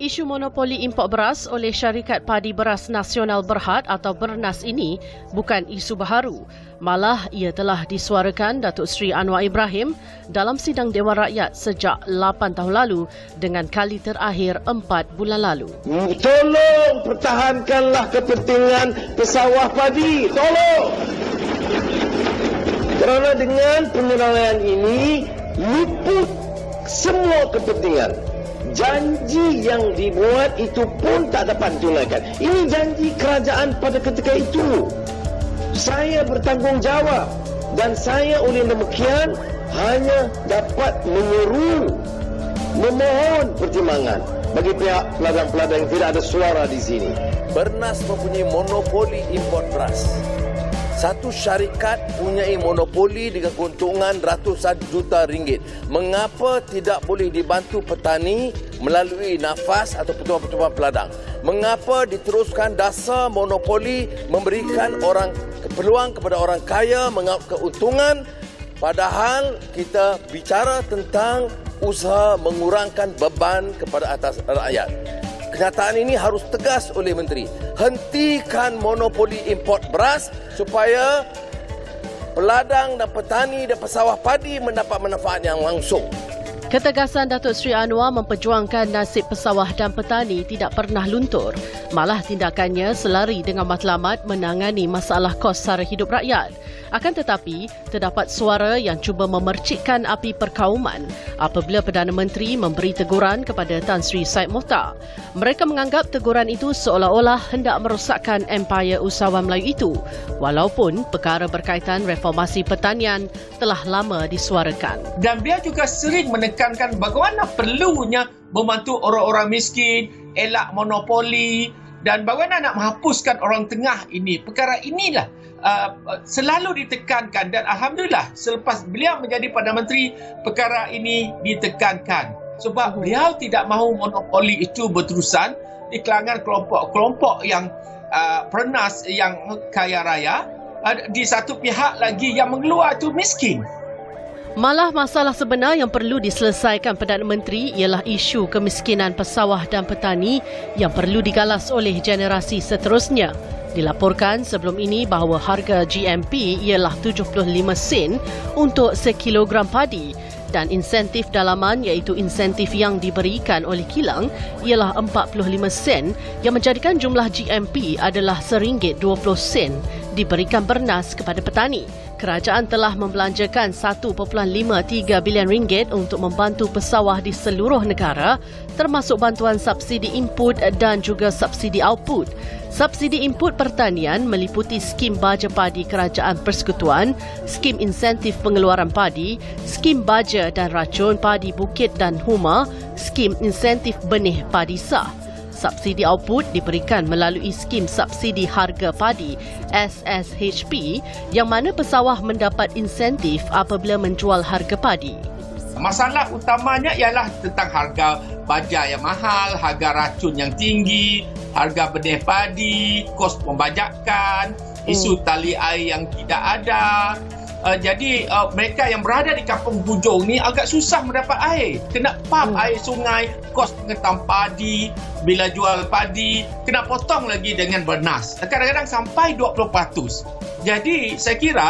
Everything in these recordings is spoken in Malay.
Isu monopoli import beras oleh Syarikat Padi Beras Nasional Berhad atau Bernas ini bukan isu baharu. Malah ia telah disuarakan Datuk Seri Anwar Ibrahim dalam sidang Dewan Rakyat sejak 8 tahun lalu dengan kali terakhir 4 bulan lalu. Tolong pertahankanlah kepentingan pesawah padi. Tolong. Kerana dengan penyelesaian ini luput semua kepentingan. Janji yang dibuat itu pun tak dapat ditunaikan. Ini janji kerajaan pada ketika itu. Saya bertanggungjawab dan saya oleh demikian hanya dapat menyeru, memohon pertimbangan bagi pihak peladang-peladang yang tidak ada suara di sini. Bernas mempunyai monopoli import beras. Satu syarikat punyai monopoli dengan keuntungan ratusan juta ringgit. Mengapa tidak boleh dibantu petani melalui nafas atau pertubuhan-pertubuhan peladang? Mengapa diteruskan dasar monopoli memberikan peluang kepada orang kaya mengambil keuntungan, padahal kita bicara tentang usaha mengurangkan beban kepada atas rakyat. Kenyataan ini harus tegas oleh Menteri. Hentikan monopoli import beras supaya peladang dan petani dan pesawah padi mendapat manfaat yang langsung. Ketegasan Datuk Seri Anwar memperjuangkan nasib pesawah dan petani tidak pernah luntur. Malah tindakannya selari dengan matlamat menangani masalah kos sara hidup rakyat. Akan tetapi, terdapat suara yang cuba memercikkan api perkauman apabila Perdana Menteri memberi teguran kepada Tan Sri Syed Mohtar. Mereka menganggap teguran itu seolah-olah hendak merosakkan empayar usahawan Melayu itu, walaupun perkara berkaitan reformasi pertanian telah lama disuarakan. Dan beliau juga sering menekankan bagaimana perlunya membantu orang-orang miskin, elak monopoli dan bagaimana nak menghapuskan orang tengah ini. Perkara inilah selalu ditekankan dan Alhamdulillah selepas beliau menjadi Perdana Menteri, perkara ini ditekankan. Sebab beliau tidak mahu monopoli itu berterusan di kalangan kelompok-kelompok yang pernas, yang kaya raya. Di satu pihak lagi yang mengeluar itu miskin. Malah masalah sebenar yang perlu diselesaikan Perdana Menteri ialah isu kemiskinan pesawah dan petani yang perlu digalas oleh generasi seterusnya. Dilaporkan sebelum ini bahawa harga GMP ialah 75 sen untuk sekilogram padi dan insentif dalaman iaitu insentif yang diberikan oleh kilang ialah 45 sen yang menjadikan jumlah GMP adalah RM1.20 diberikan Bernas kepada petani. Kerajaan telah membelanjakan RM1.53 bilion untuk membantu pesawah di seluruh negara termasuk bantuan subsidi input dan juga subsidi output. Subsidi input pertanian meliputi skim baja padi Kerajaan Persekutuan, skim insentif pengeluaran padi, skim baja dan racun padi Bukit dan Huma, skim insentif benih padi sah. Subsidi output diberikan melalui skim subsidi harga padi SSHP yang mana pesawah mendapat insentif apabila menjual harga padi. Masalah utamanya ialah tentang harga baja yang mahal, harga racun yang tinggi, harga benih padi, kos pembajakan, isu tali air yang tidak ada. Jadi mereka yang berada di kampung hujung ni agak susah mendapat air. Kena pump air sungai, kos pengetam padi, bila jual padi, kena potong lagi dengan Bernas. Kadang-kadang sampai 20%. Jadi saya kira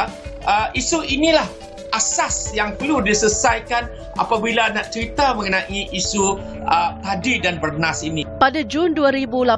isu inilah asas yang perlu diselesaikan apabila nak cerita mengenai isu padi dan Bernas ini. Pada Jun 2018,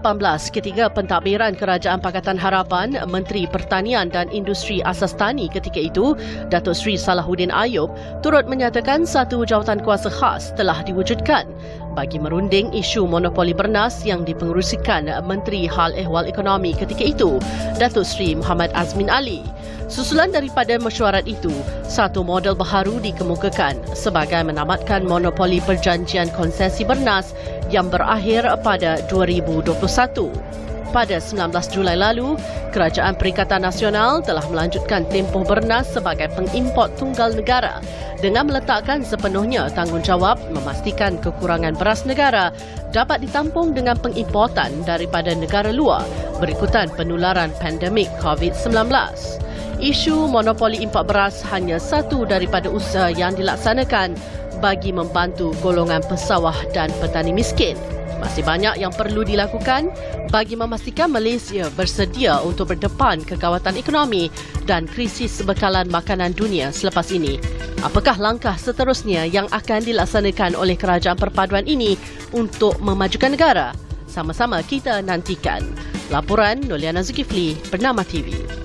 ketika pentadbiran Kerajaan Pakatan Harapan, Menteri Pertanian dan Industri Asas Tani ketika itu, Datuk Seri Salahuddin Ayub, turut menyatakan satu jawatan kuasa khas telah diwujudkan bagi merunding isu monopoli Bernas yang dipengerusikan Menteri Hal Ehwal Ekonomi ketika itu, Datuk Seri Muhammad Azmin Ali. Susulan daripada mesyuarat itu, satu model baharu dikemukakan sebagai menamatkan monopoli perjanjian konsesi Bernas yang berakhir pada 2021. Pada 19 Julai lalu, Kerajaan Perikatan Nasional telah melanjutkan tempoh Bernas sebagai pengimport tunggal negara dengan meletakkan sepenuhnya tanggungjawab memastikan kekurangan beras negara dapat ditampung dengan pengimportan daripada negara luar berikutan penularan pandemik COVID-19. Isu monopoli import beras hanya satu daripada usaha yang dilaksanakan bagi membantu golongan pesawah dan petani miskin. Masih banyak yang perlu dilakukan bagi memastikan Malaysia bersedia untuk berdepan kegawatan ekonomi dan krisis bekalan makanan dunia selepas ini. Apakah langkah seterusnya yang akan dilaksanakan oleh kerajaan perpaduan ini untuk memajukan negara? Sama-sama kita nantikan. Laporan Noliana Zulkifli, Bernama TV.